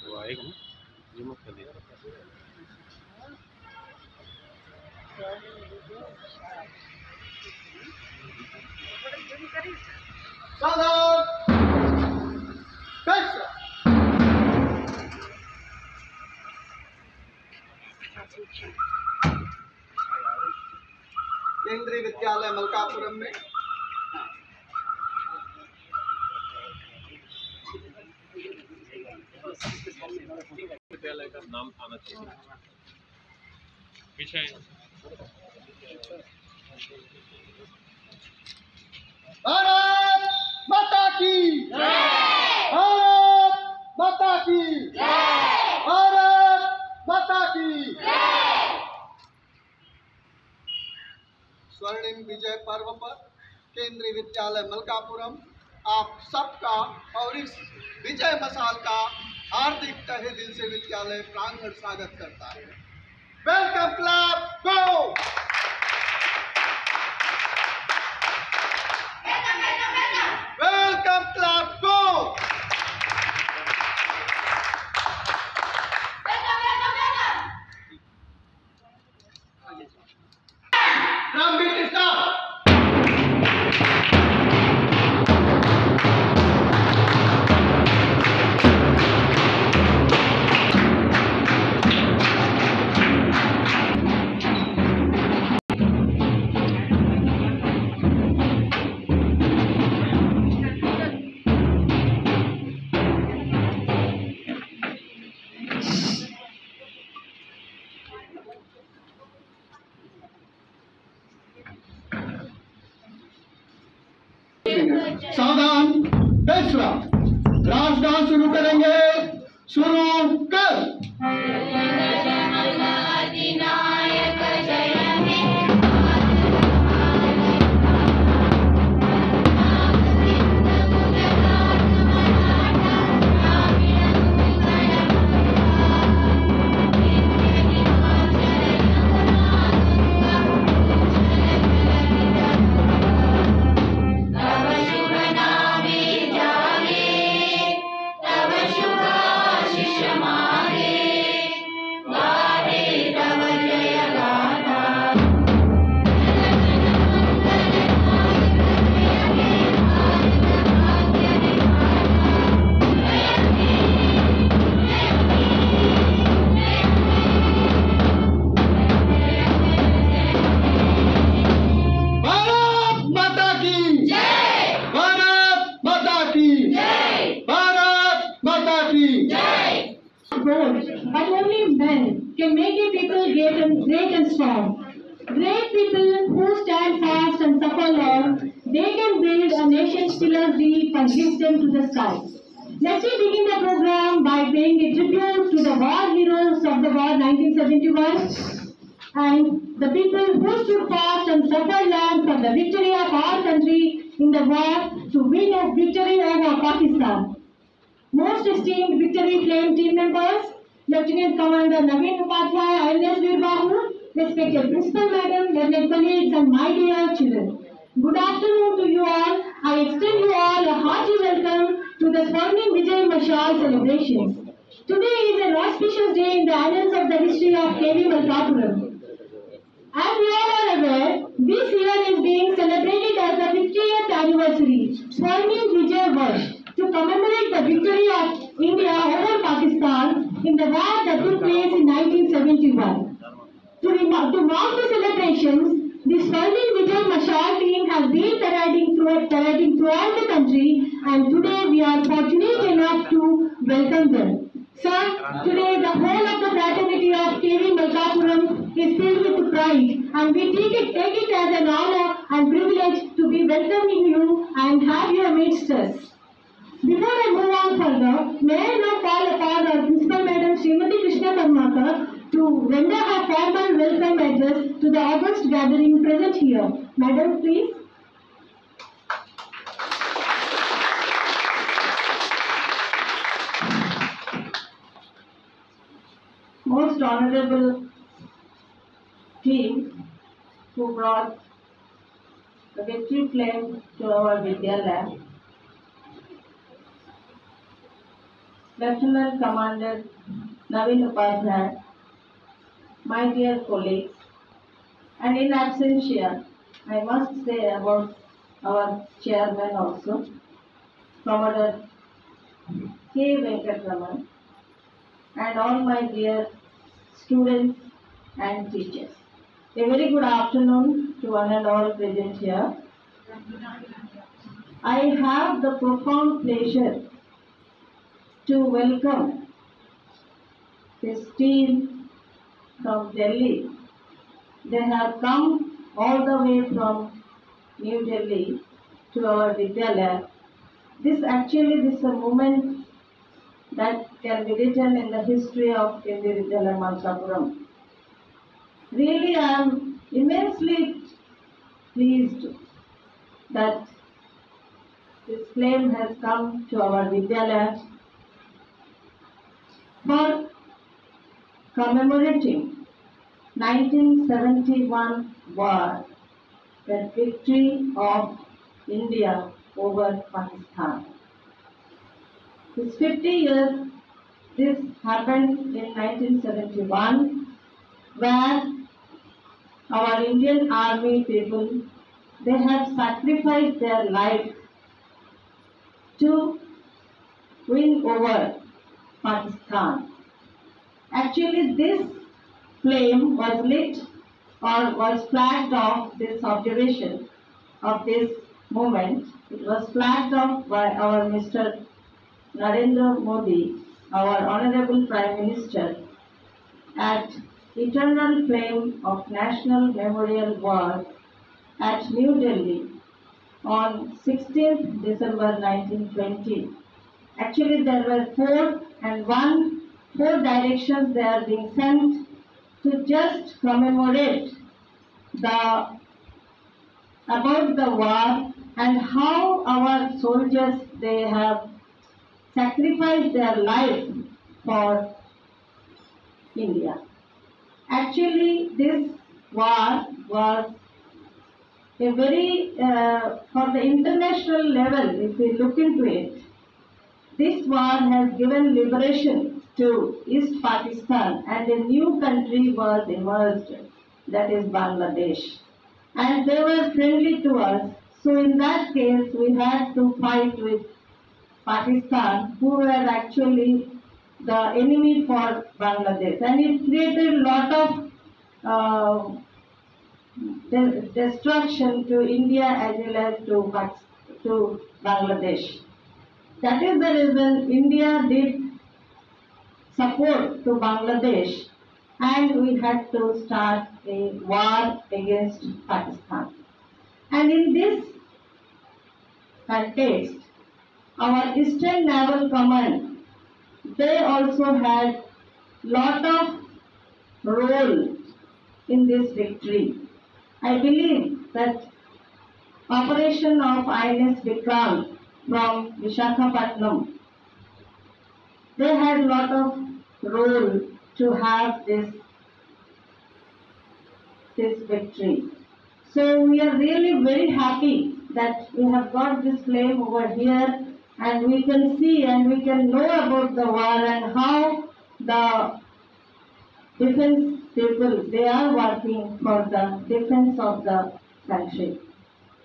वो आएगा ना, ये मत कर देगा। केंद्रीय विद्यालय मलकापुरम में विद्यालय का नाम आना चाहिए। विजय। भारत माता की जय। भारत माता की जय। भारत माता की जय। स्वर्णिम विजय पर्व पर केंद्रीय विद्यालय मलकापुरम आप सबका और इस विजय मशाल का हार्दिक तहे दिल से विद्यालय प्रांगण स्वागत करता है। Welcome club go. Welcome club go. From British stop. सावधान, बेसुरा राजगान शुरू करेंगे। शुरू कर। But only men can make a people great and strong. Great people who stand fast and suffer long, they can build a nation's pillars deep and lift them to the sky. Let me begin the program by paying a tribute to the war heroes of the war 1971 and the people who stood fast and suffered long for the victory of our country in the war to win a victory over Pakistan. Most esteemed Victory Flame team members, Lieutenant Commander Naveen Upadhyay, INS Veerbahu, respected Principal Madam, learned colleagues and my dear children. Good afternoon to you all. I extend you all a hearty welcome to the SWARNIM Vijay Mashal celebrations. Today is an auspicious day in the annals of the history of KV Malkapuram. As we all are aware, this year is being celebrated as the 50th anniversary, SWARNIM Vijay VARSH, to commemorate the victory of India over Pakistan in the war that took place in 1971. To mark the celebrations, the SWARNIM Vijay Mashal team has been parading throughout the country, and today we are fortunate enough to welcome them. Sir, today the whole of the fraternity of KV Malkapuram is filled with pride, and we take it as an honor and privilege to be welcoming you and have you amidst us. Before I move on further, may I now call upon our Principal Madam Srimati Krishna Karmakar to render her formal welcome address to the august gathering present here. Madam, please. Most honorable team who brought the victory flame to our Vidyalaya. Lieutenant Commander Naveen Upadhyay, my dear colleagues, and in absentia, I must say about our chairman also, Commodore K. Venkatraman, and all my dear students and teachers. A very good afternoon to one and all present here. I have the profound pleasure to welcome this team from Delhi. They have come all the way from New Delhi to our Vidyalaya. This is a moment that can be written in the history of Kendriya Vidyalaya Malkapuram. Really, I am immensely pleased that this flame has come to our Vidyalaya for commemorating 1971 war, the victory of India over Pakistan. This 50 years, this happened in 1971, where our Indian army people, they have sacrificed their life to win over Pakistan. Actually, this flame was lit or was flagged off, this observation of this moment. It was flagged off by our Mr. Narendra Modi, our Honorable Prime Minister, at Eternal Flame of National Memorial War at New Delhi on 16th December 1920. Actually, there were four directions they are being sent to just commemorate about the war and how our soldiers, they have sacrificed their life for India. Actually, this war was a very, for the international level, if we look into it, this war has given liberation to East Pakistan and a new country was emerged, that is Bangladesh. And they were friendly to us, so in that case we had to fight with Pakistan, who were actually the enemy for Bangladesh, and it created a lot of destruction to India as well as to Bangladesh. That is the reason India did support to Bangladesh, and we had to start a war against Pakistan. And in this context, our Eastern Naval Command, they also had lot of role in this victory. I believe that operation of INS Vikram from Visakhapatnam, they had lot of role to have this victory. So we are really very happy that we have got this flame over here, and we can see and we can know about the war and how the defense people, they are working for the defense of the country.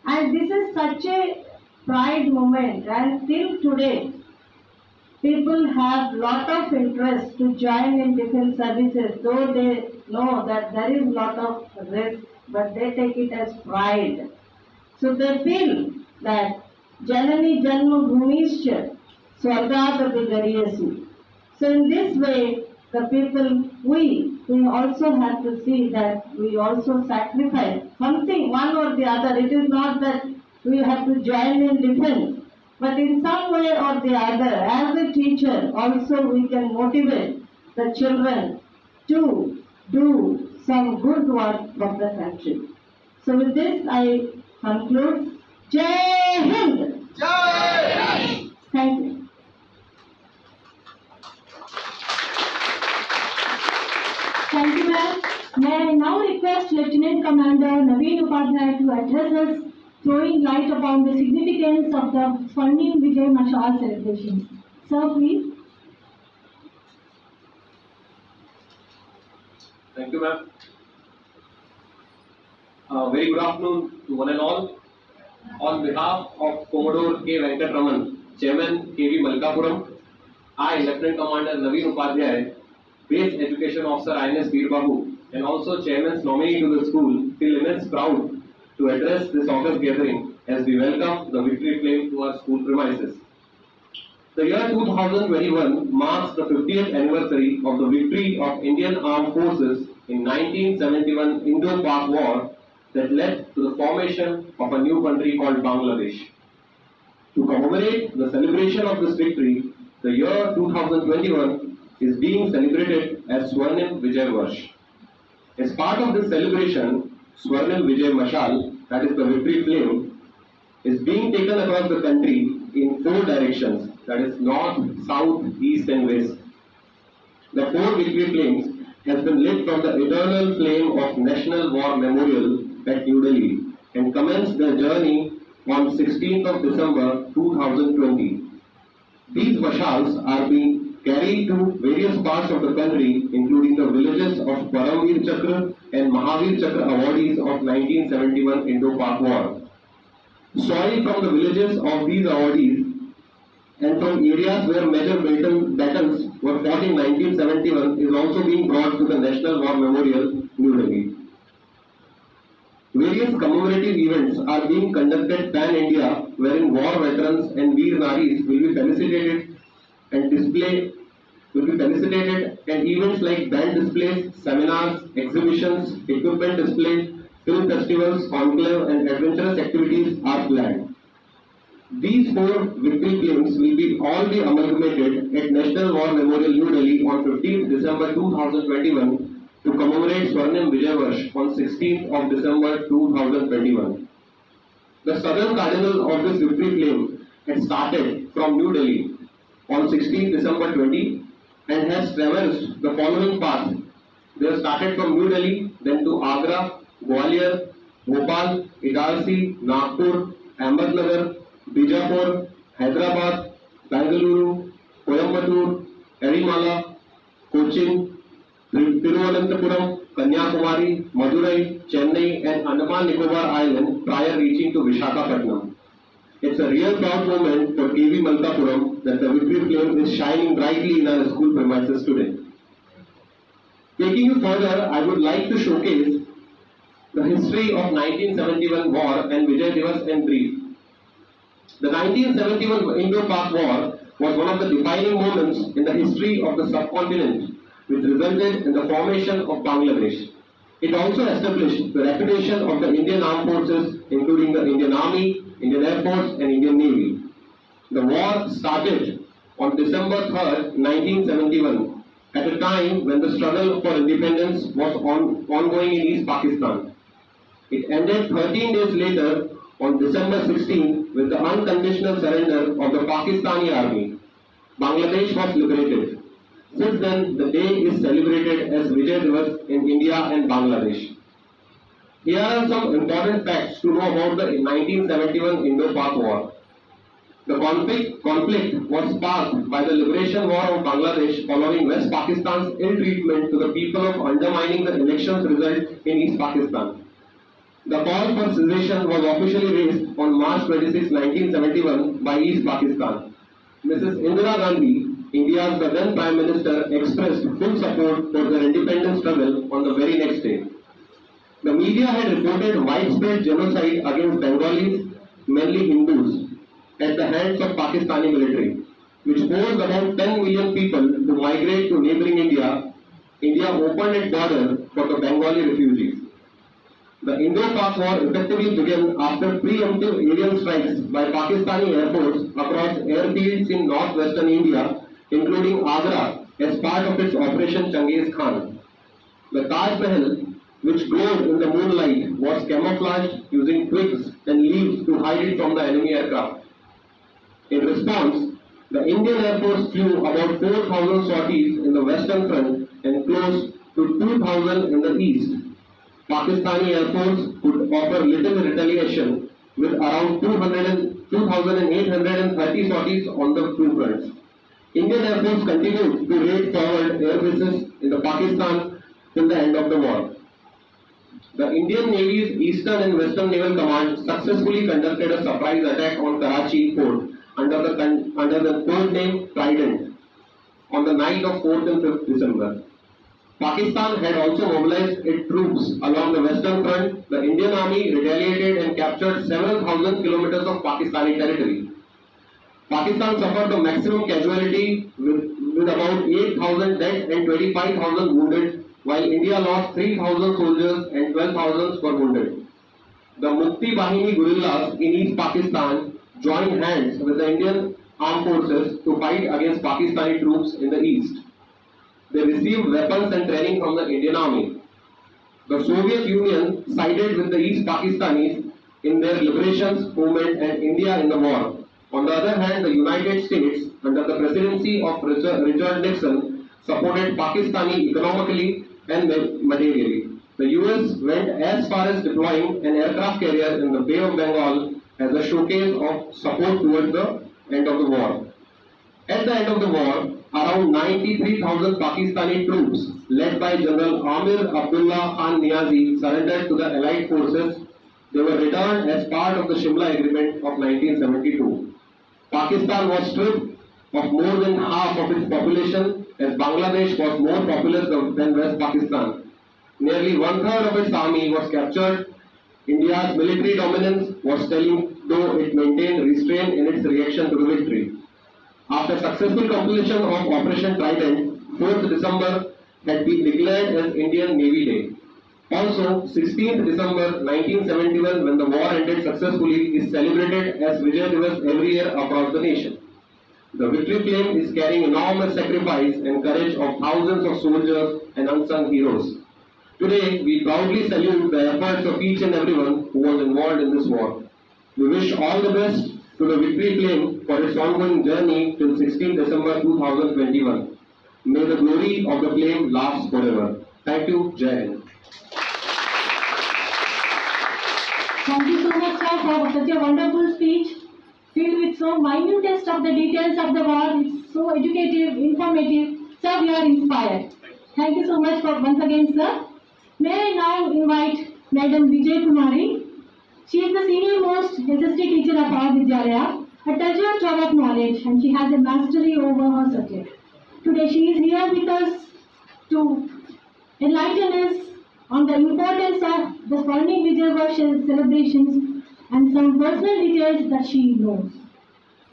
And this is such a pride moment, and till today people have lot of interest to join in defense services, though they know that there is lot of risk, but they take it as pride. So they feel that Janani Janma Bhumischa Swargadapi Gariyasi. So in this way, the people, we also have to see that we also sacrifice something, one or the other. It is not that we have to join in defense, but in some way or the other, as a teacher, also we can motivate the children to do some good work for the country. So with this, I conclude. Jai Hind! Jai Hind! Thank you. Thank you, ma'am. May I now request Lieutenant Commander Naveen Upadhyay to address us throwing light upon the significance of the SWARNIM VIJAY Mashal celebration. Sir, please. Thank you, ma'am. Very good afternoon to one and all. On behalf of Commodore K. Venkatraman, Chairman KV Malkapuram, I, Lieutenant Commander Naveen Upadhyay, Base Education Officer INS Veer Babu, and also Chairman's nominee to the school, feel immense proud to address this august gathering as we welcome the victory flame to our school premises. The year 2021 marks the 50th anniversary of the victory of Indian Armed Forces in 1971 Indo-Pak War that led to the formation of a new country called Bangladesh. To commemorate the celebration of this victory, the year 2021 is being celebrated as SWARNIM VIJAY VARSH. As part of this celebration, SWARNIM VIJAY Mashal, that is the victory flame, is being taken across the country in 4 directions, that is north, south, east and west. The 4 victory flames has been lit from the eternal flame of National War Memorial at New Delhi and commenced their journey on 16th of December 2020. These mashals are being carried to various parts of the country, including the villages of Paramveer Chakra and Mahavir Chakra awardees of 1971 Indo-Pak War. Soil from the villages of these awardees and from areas where major battles were fought in 1971 is also being brought to the National War Memorial, New Delhi. Various commemorative events are being conducted pan-India, wherein war veterans and Veer Naris will be felicitated and events like band displays, seminars, exhibitions, equipment display, film festivals, conclave and adventurous activities are planned. These 4 victory flames will all be amalgamated at National War Memorial, New Delhi on 15th December 2021 to commemorate SWARNIM VIJAY VARSH on 16th of December 2021. The southern cardinal of this victory flame had started from New Delhi on 16th December 20 and has traversed the following path. They have started from New Delhi, then to Agra, Gwalior, Bhopal, Itarsi, Nagpur, Ahmednagar, Bijapur, Hyderabad, Bengaluru, Coimbatore, Erimala, Cochin, Thiruvananthapuram, Kanyakumari, Madurai, Chennai and Andaman Nicobar Island prior reaching to Visakhapatnam. It's a real proud moment for KV Malkapuram that the victory flame is shining brightly in our school premises today. Taking you further, I would like to showcase the history of 1971 war and Vijay Divas in brief. The 1971 Indo-Pak War was one of the defining moments in the history of the subcontinent, which resulted in the formation of Bangladesh. It also established the reputation of the Indian Armed Forces, including the Indian Army, Indian Air Force and Indian Navy. The war started on December 3rd, 1971, at a time when the struggle for independence was ongoing in East Pakistan. It ended 13 days later on December 16th with the unconditional surrender of the Pakistani army. Bangladesh was liberated. Since then, the day is celebrated as Vijay Divas in India and Bangladesh. Here are some important facts to know about the 1971 Indo-Pak War. The conflict was sparked by the liberation war of Bangladesh following West Pakistan's ill treatment to the people of undermining the elections result in East Pakistan. The call for cessation was officially raised on March 26, 1971 by East Pakistan. Mrs. Indira Gandhi, India's the then Prime Minister, expressed full support for their independence struggle on the very next day. The media had reported widespread genocide against Bengalis, mainly Hindus, at the hands of Pakistani military, which forced about 10 million people to migrate to neighboring India. India opened its border for the Bengali refugees. The Indo-Pak War effectively began after preemptive aerial strikes by Pakistani Air Force across airfields in northwestern India, including Agra, as part of its Operation Changiz Khan. The Taj Mahal, which glowed in the moonlight, was camouflaged using twigs and leaves to hide it from the enemy aircraft. In response, the Indian Air Force flew about 4,000 sorties in the western front and close to 2,000 in the east. Pakistani Air Force could offer little retaliation with around 2,830 sorties on the two fronts. Indian Air Force continued to raid forward air bases in the Pakistan till the end of the war. The Indian Navy's Eastern and Western Naval Command successfully conducted a surprise attack on Karachi port under the code name Trident on the night of 4th and 5th December. Pakistan had also mobilized its troops along the western front. The Indian Army retaliated and captured several thousand kilometers of Pakistani territory. Pakistan suffered the maximum casualty with about 8,000 dead and 25,000 wounded, while India lost 3,000 soldiers and 12,000 were wounded. The Mukti Bahini guerrillas in East Pakistan joined hands with the Indian armed forces to fight against Pakistani troops in the east. They received weapons and training from the Indian Army. The Soviet Union sided with the East Pakistanis in their liberations movement and India in the war. On the other hand, the United States, under the presidency of Richard Nixon, supported Pakistani economically and materially. The US went as far as deploying an aircraft carrier in the Bay of Bengal as a showcase of support towards the end of the war. At the end of the war, around 93,000 Pakistani troops, led by General Amir Abdullah Khan Niazi, surrendered to the Allied forces. They were returned as part of the Shimla Agreement of 1972. Pakistan was stripped of more than half of its population, as Bangladesh was more populous than West Pakistan. Nearly one-third of its army was captured. India's military dominance was telling, though it maintained restraint in its reaction to the victory. After successful completion of Operation Trident, 4th December had been declared as Indian Navy Day. Also, 16th December 1971, when the war ended successfully, is celebrated as Vijay Diwas every year across the nation. The victory flame is carrying enormous sacrifice and courage of thousands of soldiers and unsung heroes. Today, we proudly salute the efforts of each and everyone who was involved in this war. We wish all the best to the victory flame for its ongoing journey till 16 December 2021. May the glory of the flame last forever. Thank you. Jai Hind. Thank you so much, sir, for such a wonderful speech, filled with so minutest of the details of the war. It's so educative, informative. Sir, we are inspired. Thank you so much for once again, sir. May I now invite Madam Vijay Kumari. She is the senior most SST teacher of our Vidyalaya, a treasure trove of knowledge, and she has a mastery over her subject. Today she is here with us to enlighten us on the importance of the SWARNIM Vijay VARSH celebrations and some personal details that she knows.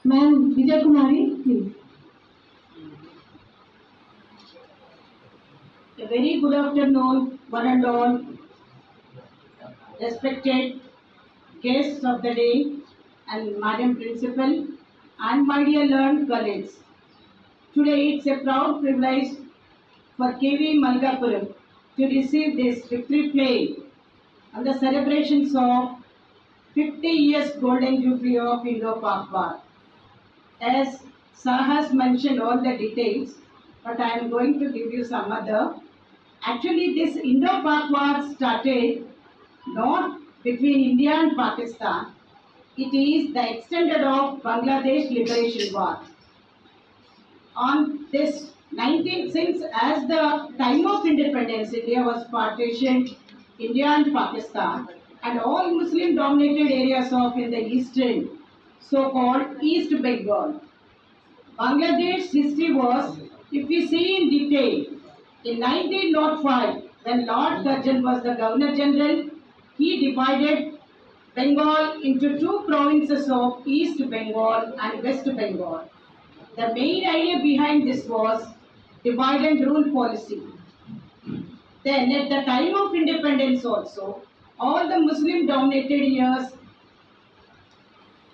Ma'am Vijay Kumari, please. A very good afternoon, one and all, respected guests of the day and Madam Principal and my dear learned colleagues. Today it's a proud privilege for KV MALKAPURAM to receive this victory flame and the celebrations of 50 years golden jubilee of Indo-Pak War. As Sir has mentioned all the details, but I am going to give you some other. Actually, this Indo-Pak War started not between India and Pakistan. It is the extended of Bangladesh Liberation War. On this since as the time of independence, India was partitioned, India and Pakistan, and all Muslim dominated areas of in the eastern, so-called East Bengal. Bangladesh's history was, if we see in detail, in 1905, when Lord Curzon was the Governor General, he divided Bengal into two provinces of East Bengal and West Bengal. The main idea behind this was divide and rule policy. Then at the time of independence also, all the Muslim dominated areas,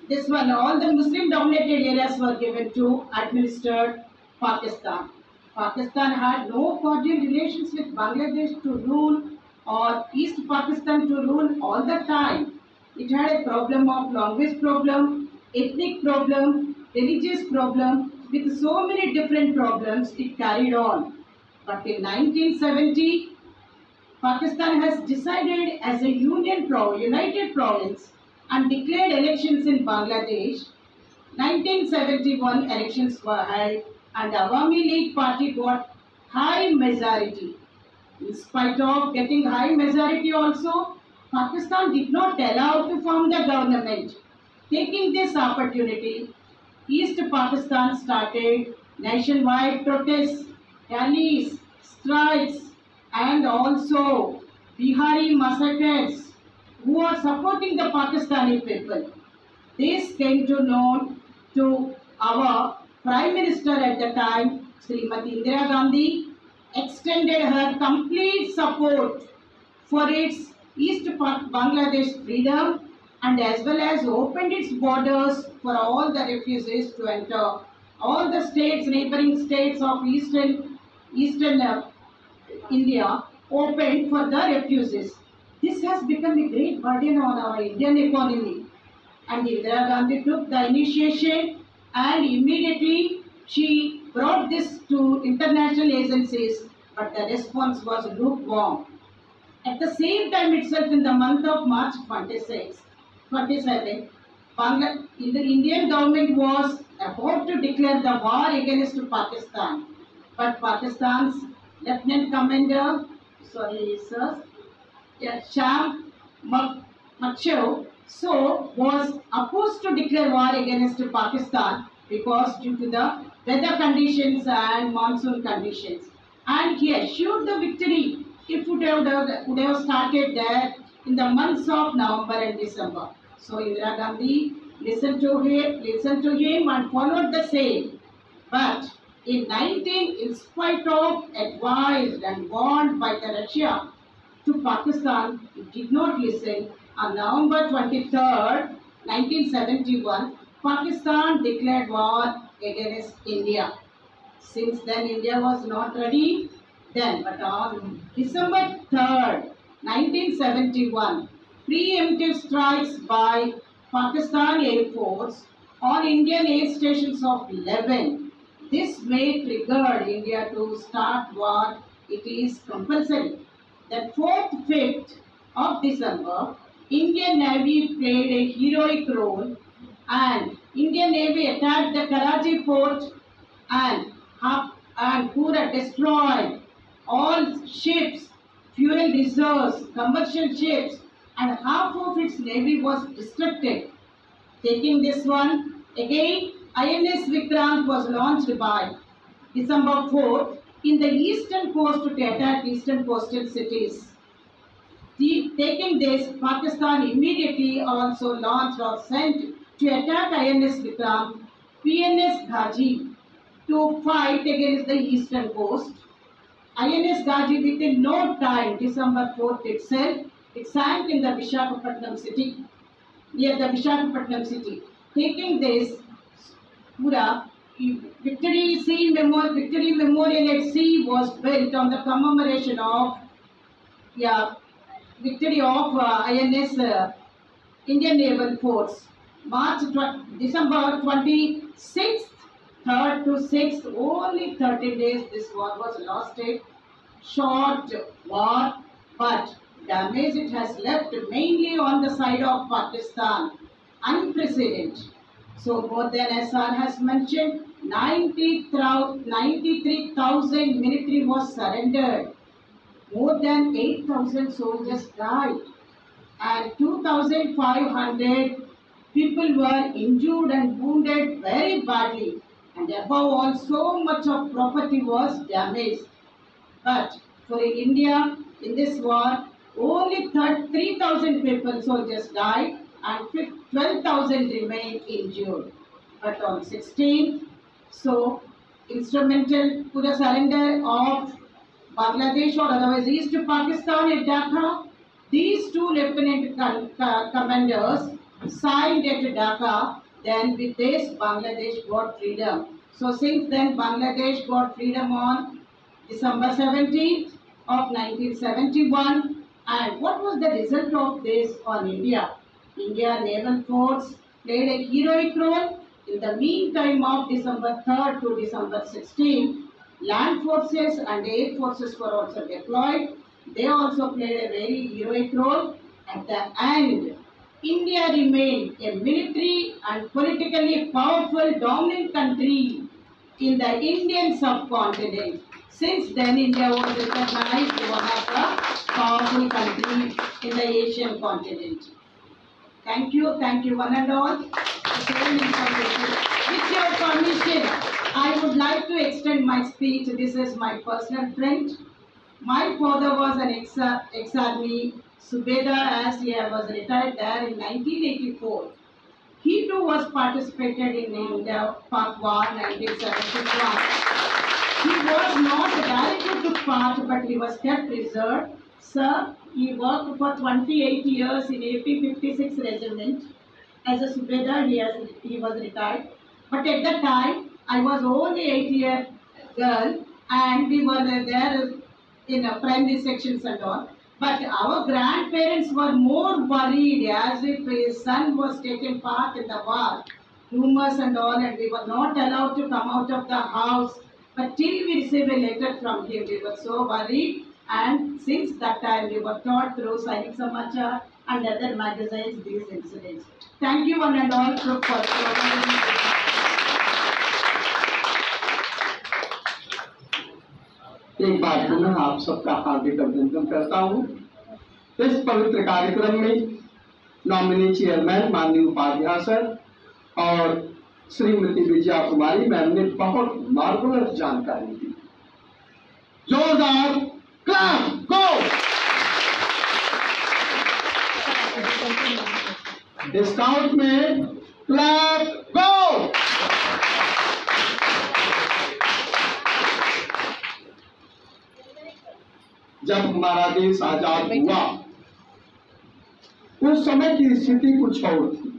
all the Muslim dominated areas were given to administered Pakistan. Pakistan had no cordial relations with Bangladesh to rule or East Pakistan to rule all the time. It had a problem of language problem, ethnic problem, religious problem, with so many different problems it carried on. But in 1970, Pakistan has decided as a united province and declared elections in Bangladesh. 1971 elections were held and Awami League party got high majority. In spite of getting high majority also, Pakistan did not allow to form the government. Taking this opportunity, East Pakistan started nationwide protests, rallies, strikes, and also Bihari massacres who are supporting the Pakistani people. This came to know to our Prime Minister at the time, Srimati Indira Gandhi, extended her complete support for its East Bangladesh freedom and as well as opened its borders for all the refugees to enter. All the states, neighboring states of eastern India opened for the refugees. This has become a great burden on our Indian economy. And Indira Gandhi took the initiation and immediately she brought this to international agencies, but the response was lukewarm. At the same time itself, in the month of March 27, the Indian government was about to declare the war against Pakistan. But Pakistan's Lieutenant Commander, Sham Makshaw, was opposed to declare war against Pakistan because due to the weather conditions and monsoon conditions. And he assured the victory if it would have started there in the months of November and December. So Indira Gandhi listened to him and followed the same. But in spite of advised and warned by the Russia to Pakistan, it did not listen. On November 23rd, 1971, Pakistan declared war against India. Since then, India was not ready then. But on December 3rd, 1971, preemptive strikes by Pakistan Air Force on Indian air stations of 11. This may trigger India to start war. It is compulsory. The 4th, 5th of December, Indian Navy played a heroic role and Indian Navy attacked the Karachi port and Pura destroyed all ships, fuel reserves, commercial ships, and half of its navy was destructed. Taking this one, again INS Vikrant was launched by December 4th in the eastern coast to attack eastern coastal cities. Taking this, Pakistan immediately also launched or sent to attack INS Vikrant, PNS Ghazi to fight against the eastern coast. INS Ghazi within no time, December 4th itself, it sank in the Visakhapatnam city, near the Visakhapatnam city. Taking this, Victory Memorial at Sea was built on the commemoration of victory of INS Indian Naval Force. December 26th, 3rd to 6th, only 30 days this war was lasted. Short war, but damage it has left mainly on the side of Pakistan. Unprecedented. So more than SR has mentioned, 93,000 military was surrendered. More than 8,000 soldiers died and 2,500 people were injured and wounded very badly, and above all so much of property was damaged. But for India in this war, only 3,000 people soldiers died and 12,000 remained injured. But on 16th, so instrumental to the surrender of Bangladesh or otherwise East Pakistan at Dhaka, these two lieutenant commanders signed at Dhaka. Then with this Bangladesh got freedom. So since then Bangladesh got freedom on December 17th of 1971. And what was the result of this on India? India Naval Force played a heroic role. In the meantime of December 3rd to December 16th, land forces and air forces were also deployed. They also played a very heroic role. At the end, India remained a military and politically powerful dominant country in the Indian subcontinent. Since then, India was recognized as one of the powerful countries in the Asian continent. Thank you one and all. For sharing information. With your permission, I would like to extend my speech. This is my personal friend. My father was an ex-army Subedar, as he was retired there in 1984. He too was participated in the Pak War 1971. He was not directly took part, but he was kept reserved. Sir, he worked for 28 years in AP 56 Regiment. As a Subedar, he was retired. But at that time, I was only 8-year girl, and we were there in primary sections and all. But our grandparents were more worried, as if his son was taking part in the war, rumors and all, and we were not allowed to come out of the house. But till we received a letter from him, we were so worried, and since that time we were taught through Sainik Samachar and other magazines these incidents. Thank you one and all for providing me. एक बार पुनः आप सबका हार्दिक अभिनंदन करता हूँ। इस पवित्र कार्यक्रम में नॉमिनी चेयरमैन माननीय उपाध्याय सर और श्रीमती विजया कुमारी मैम ने बहुत मार्वलस जानकारी दी। जोरदार क्लैप गो। स्काउट में क्लैप गो। जब हमारा देश आजाद हुआ उस समय की स्थिति कुछ और थी।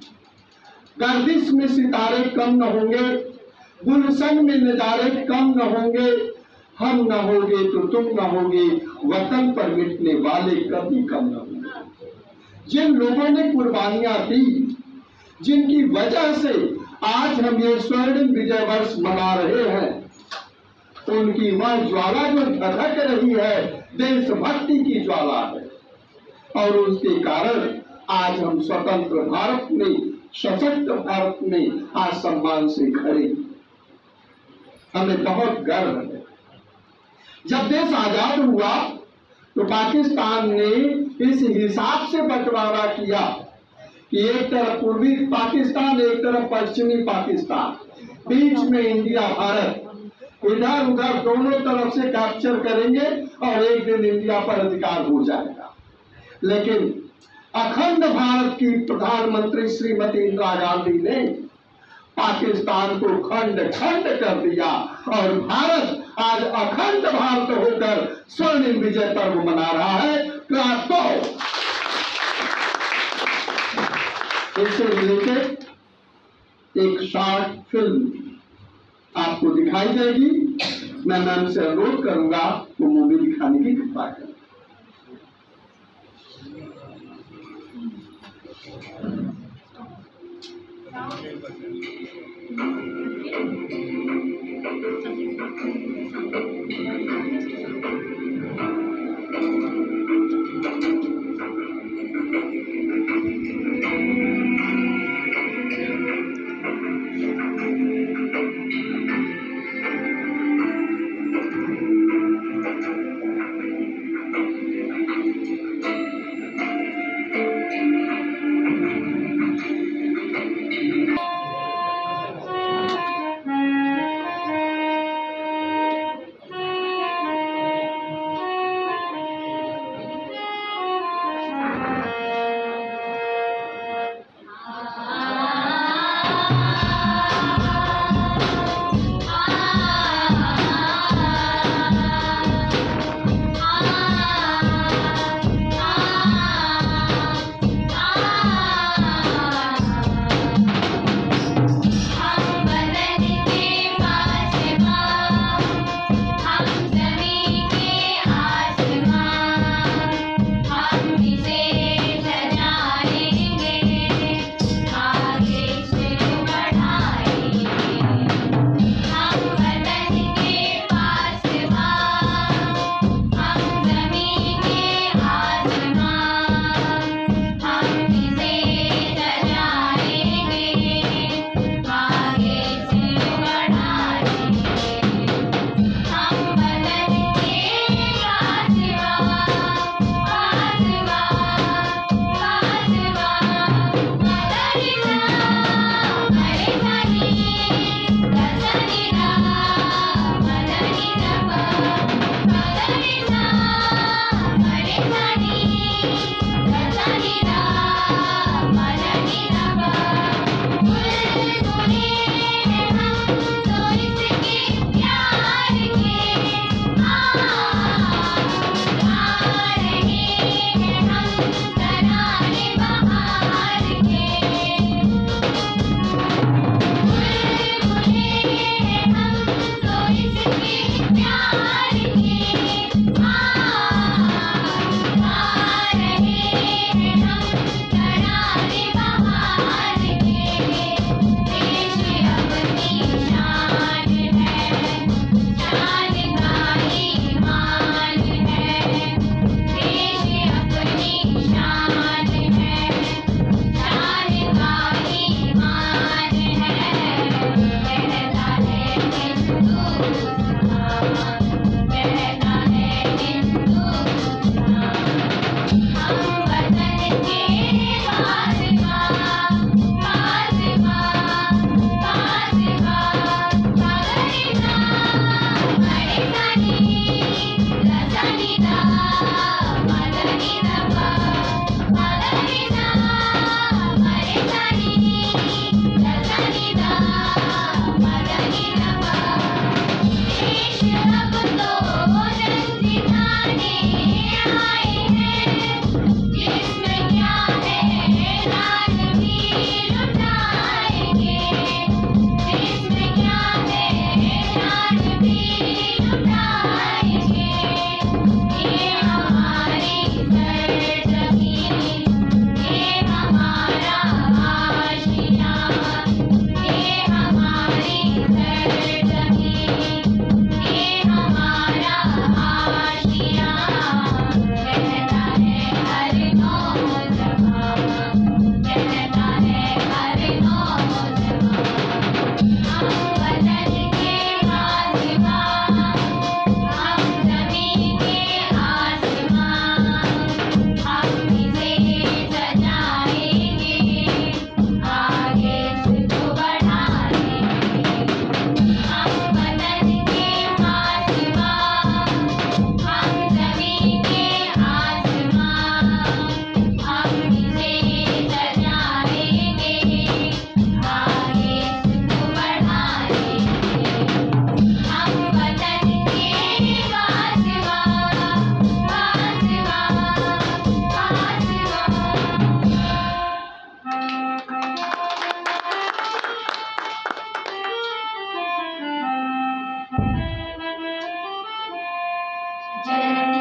गर्दिश में सितारे कम न होंगे, गुलशन में नजारे कम न होंगे, हम न होंगे तो तुम न होगे, वतन पर मिटने वाले कभी कम न होंगे। जिन लोगों ने कुर्बानियां दी, जिनकी वजह से आज हम ये स्वर्णिम विजय वर्ष मना रहे हैं, उनकी वह ज्वाला जो धधक रही है देशभक्ति की ज्वाला है, और उसके कारण आज हम स्वतंत्र भारत में, सशक्त भारत में आज सम्मान से खड़े। हमें बहुत गर्व है। जब देश आजाद हुआ तो पाकिस्तान ने इस हिसाब से बंटवारा किया कि एक तरफ पूर्वी पाकिस्तान, एक तरफ पश्चिमी पाकिस्तान, बीच में इंडिया भारत, इधर उधर दोनों तरफ से कैप्चर करेंगे और एक दिन इंडिया पर अधिकार हो जाएगा। लेकिन अखंड भारत की प्रधानमंत्री श्रीमती इंदिरा गांधी ने पाकिस्तान को खंड खंड कर दिया और भारत आज अखंड भारत होकर स्वर्णिम विजय पर्व मना रहा है। क्लास को इससे रिलेटेड एक शॉर्ट फिल्म आपको दिखाई जाएगी। मैं मैम से अनुरोध करूंगा वो मूवी दिखाने की कृपा करें।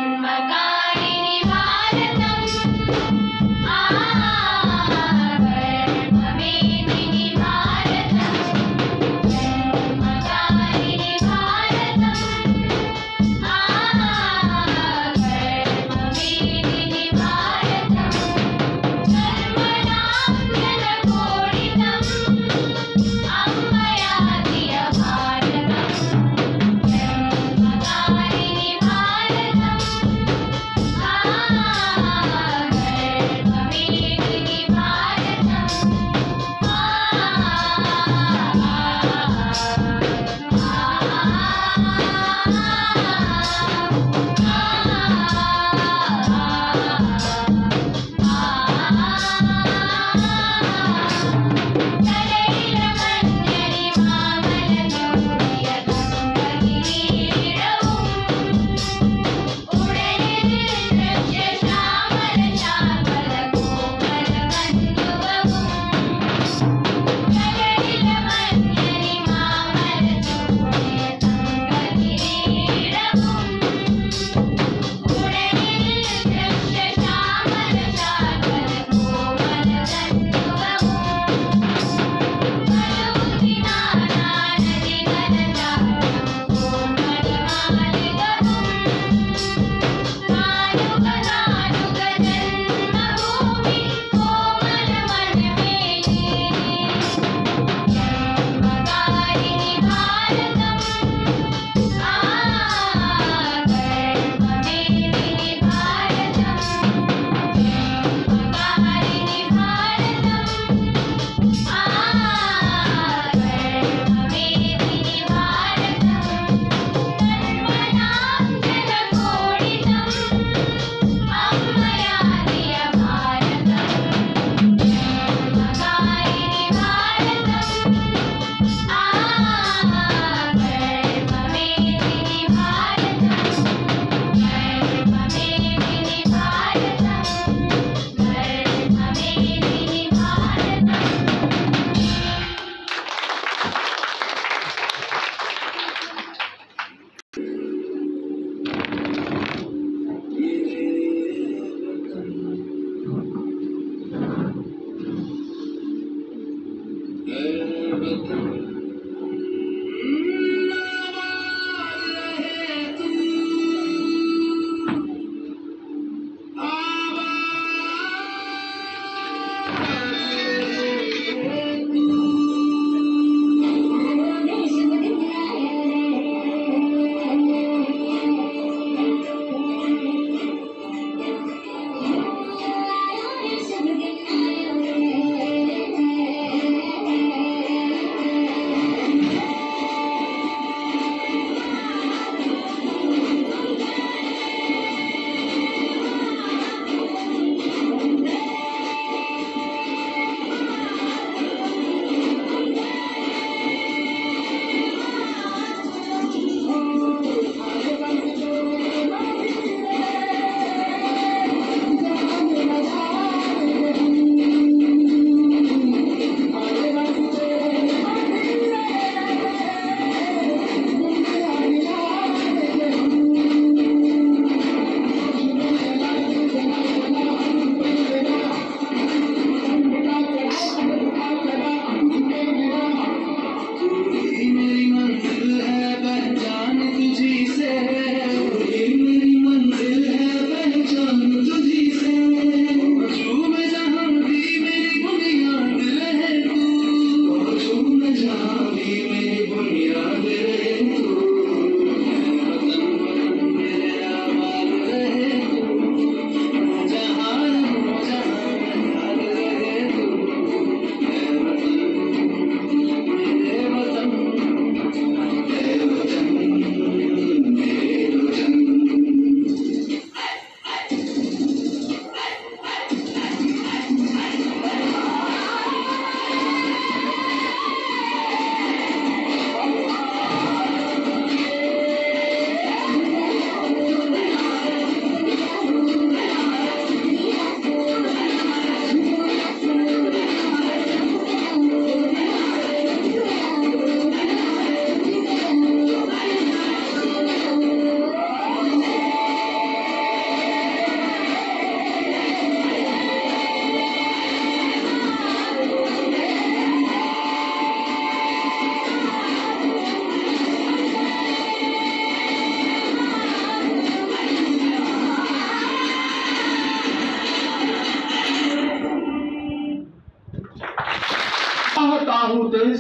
जन्मकारिणि भारतम् गर्भवेदिनि भारतम् जन्मकारिणि भारतम् गर्भवेदिनि भारतम् कर्मणाभ्यनकोडितम् अम्बया धिय भारतम्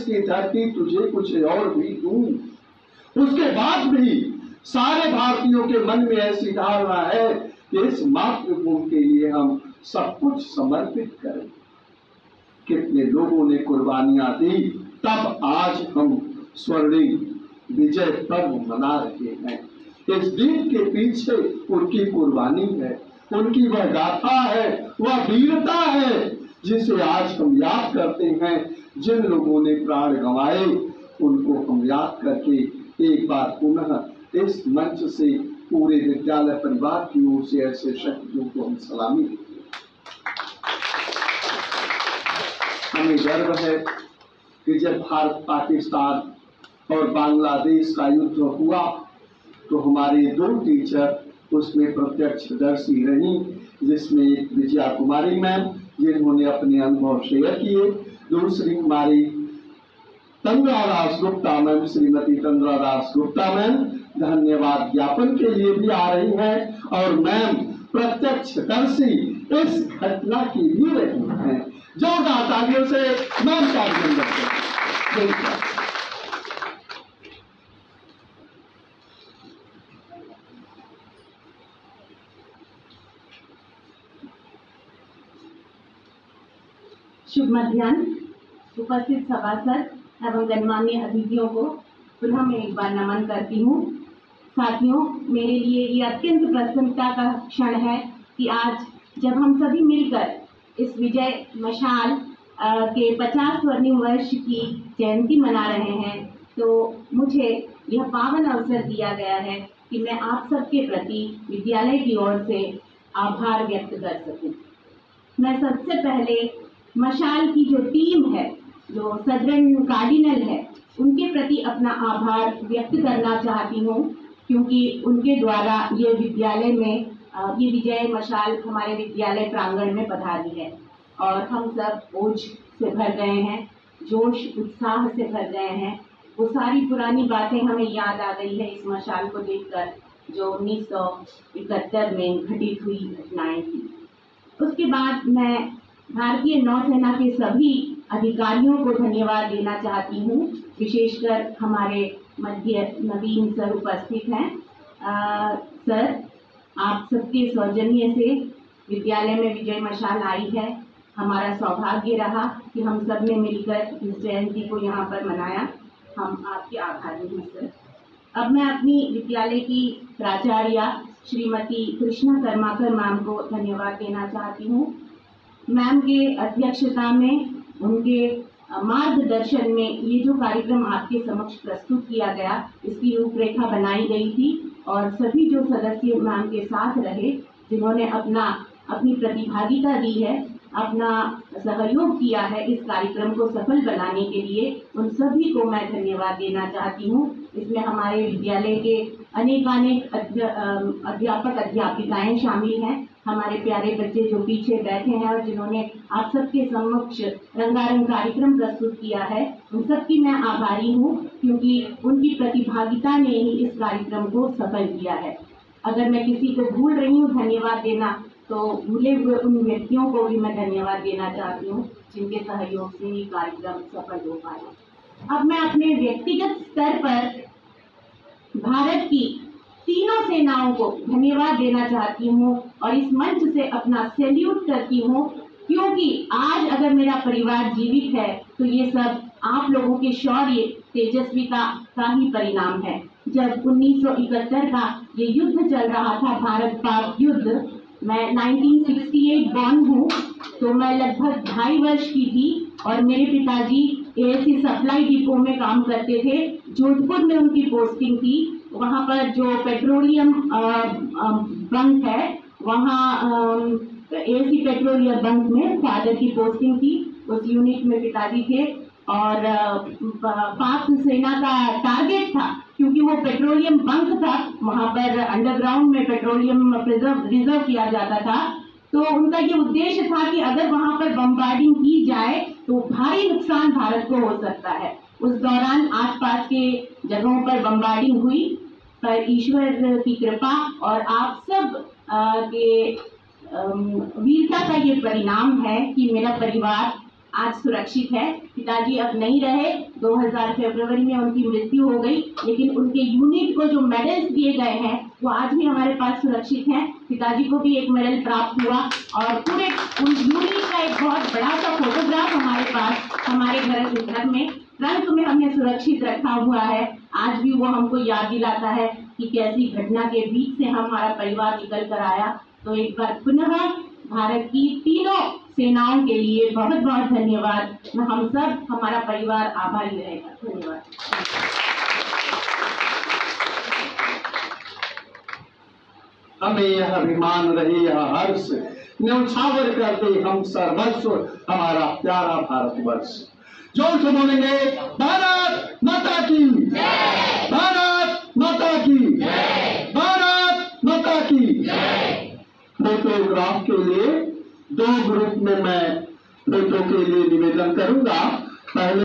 देश की धरती तुझे कुछ और भी दूं। उसके बाद भी सारे भारतीयों के मन में ऐसी धारणा है कि इस मातृभूमि के लिए हम सब कुछ समर्पित करें। कितने लोगों ने कुर्बानियां दी, तब आज हम स्वर्णिम विजय पर्व मना रहे हैं। इस दिन के पीछे उनकी कुर्बानी है, उनकी वह गाथा है, वह वीरता है जिसे आज हम याद करते हैं। जिन लोगों ने प्राण गंवाए उनको हम याद करके एक बार पुनः इस मंच से पूरे विद्यालय परिवार की ओर से ऐसे शहीदों को हम सलामी देते हैं। हमें गर्व है कि जब भारत पाकिस्तान और बांग्लादेश का युद्ध हुआ तो हमारे 2 टीचर उसमें प्रत्यक्षदर्शी रही, जिसमें एक विजया कुमारी मैम जिन्होंने अपने अनुभव शेयर किए, दूसरी हमारी तंद्रा दास गुप्ता मैम, श्रीमती तंद्रा दास गुप्ता मैम धन्यवाद ज्ञापन के लिए भी आ रही हैं और मैम प्रत्यक्षदर्शी इस घटना की भी रही हैं। जोरदार तालियों से मैम का अभिनंदन करते हैं। शुभ मध्याह्न। उपस्थित सभासद एवं गणमान्य अतिथियों को पुनः मैं एक बार नमन करती हूँ। साथियों, मेरे लिए ये अत्यंत प्रसन्नता का क्षण है कि आज जब हम सभी मिलकर इस विजय मशाल के 50 स्वर्णिम वर्ष की जयंती मना रहे हैं, तो मुझे यह पावन अवसर दिया गया है कि मैं आप सबके प्रति विद्यालय की ओर से आभार व्यक्त कर सकूं। मैं सबसे पहले मशाल की जो टीम है, जो सदरण कार्डिनल है, उनके प्रति अपना आभार व्यक्त करना चाहती हूँ, क्योंकि उनके द्वारा ये विद्यालय में ये विजय मशाल हमारे विद्यालय प्रांगण में पधारी है और हम सब ओज से भर गए हैं, जोश उत्साह से भर गए हैं। वो सारी पुरानी बातें हमें याद आ गई है इस मशाल को देखकर, जो 1971 में घटित हुई घटनाएं थी। उसके बाद मैं भारतीय नौसेना के सभी अधिकारियों को धन्यवाद देना चाहती हूँ, विशेषकर हमारे मध्य नवीन सर उपस्थित हैं। सर, आप सबके सौजन्य से विद्यालय में विजय मशाल आई है। हमारा सौभाग्य रहा कि हम सब ने मिलकर इस जयंती को यहाँ पर मनाया। हम आपके आभारी हैं सर। अब मैं अपनी विद्यालय की प्राचार्य श्रीमती कृष्णा कर्माकर मैम को धन्यवाद देना चाहती हूँ। मैम के अध्यक्षता में, उनके मार्गदर्शन में ये जो कार्यक्रम आपके समक्ष प्रस्तुत किया गया, इसकी रूपरेखा बनाई गई थी और सभी जो सदस्य मैम के साथ रहे, जिन्होंने अपनी प्रतिभागिता दी है, अपना सहयोग किया है इस कार्यक्रम को सफल बनाने के लिए, उन सभी को मैं धन्यवाद देना चाहती हूँ। इसमें हमारे विद्यालय के अनेकानेक अध्यापक अध्यापिकाएं शामिल हैं, हमारे प्यारे बच्चे जो पीछे बैठे हैं और जिन्होंने आप सबके समक्ष रंगारंग कार्यक्रम प्रस्तुत किया है, उन सबकी मैं आभारी हूँ, क्योंकि उनकी प्रतिभागिता ने ही इस कार्यक्रम को सफल किया है। अगर मैं किसी को भूल रही हूँ धन्यवाद देना, तो भूले हुए उन व्यक्तियों को भी मैं धन्यवाद देना चाहती हूँ, जिनके सहयोग से ये कार्यक्रम सफल हो पाया। अब मैं अपने व्यक्तिगत स्तर पर भारत की तीनों सेनाओं को धन्यवाद देना चाहती हूँ और इस मंच से अपना सैल्यूट करती हूँ, क्योंकि आज अगर मेरा परिवार जीवित है तो ये सब आप लोगों के शौर्य तेजस्विता का ही परिणाम है। जब 1971 का ये युद्ध चल रहा था, भारत पाक युद्ध, मैं 1968 बॉर्न हूँ, तो मैं लगभग 2.5 वर्ष की थी और मेरे पिताजी एएससी सप्लाई डिपो में काम करते थे। जोधपुर में उनकी पोस्टिंग थी। वहाँ पर जो पेट्रोलियम बंक है, वहाँ एएससी पेट्रोलियम बंक में फादर की पोस्टिंग थी। उस यूनिट में पिताजी थे और पाक सेना का टारगेट था, क्योंकि वो पेट्रोलियम बंक था, वहाँ पर अंडरग्राउंड में पेट्रोलियम रिजर्व किया जाता था। तो उनका ये उद्देश्य था कि अगर वहाँ पर बम्बार्डिंग की जाए तो भारी नुकसान भारत को हो सकता है। उस दौरान आसपास के जगहों पर बम्बार्डिंग हुई, पर ईश्वर की कृपा और आप सब के वीरता का ये परिणाम है कि मेरा परिवार आज सुरक्षित है। पिताजी अब नहीं रहे, 2000 फरवरी में उनकी मृत्यु हो गई, लेकिन उनके यूनिट को जो मेडल्स दिए गए हैं वो आज भी हमारे पास सुरक्षित हैं। पिताजी को भी एक मेडल प्राप्त हुआ और पूरे उन यूनिट का एक बहुत बड़ा सा फोटोग्राफ हमारे पास हमारे घर में ट्रंक में हमने सुरक्षित रखा हुआ है। आज भी वो हमको याद दिलाता है कि कैसी घटना के बीच से हमारा परिवार निकल कर आया। तो एक बार पुनः भारत की तीनों सेनाओं के लिए बहुत बहुत धन्यवाद। हम सब, हमारा परिवार आभारी रहेगा। धन्यवाद। हमें यह अभिमान रहे, यह हर्ष न्यौछावर करते हम सर्वस्व हमारा प्यारा भारतवर्ष। जोर से बोलेंगे, भारत माता की, भारत माता की, भारत माता की। फोटोग्राफ के लिए 2 ग्रुप में मैं फोटो के लिए निवेदन करूंगा। पहले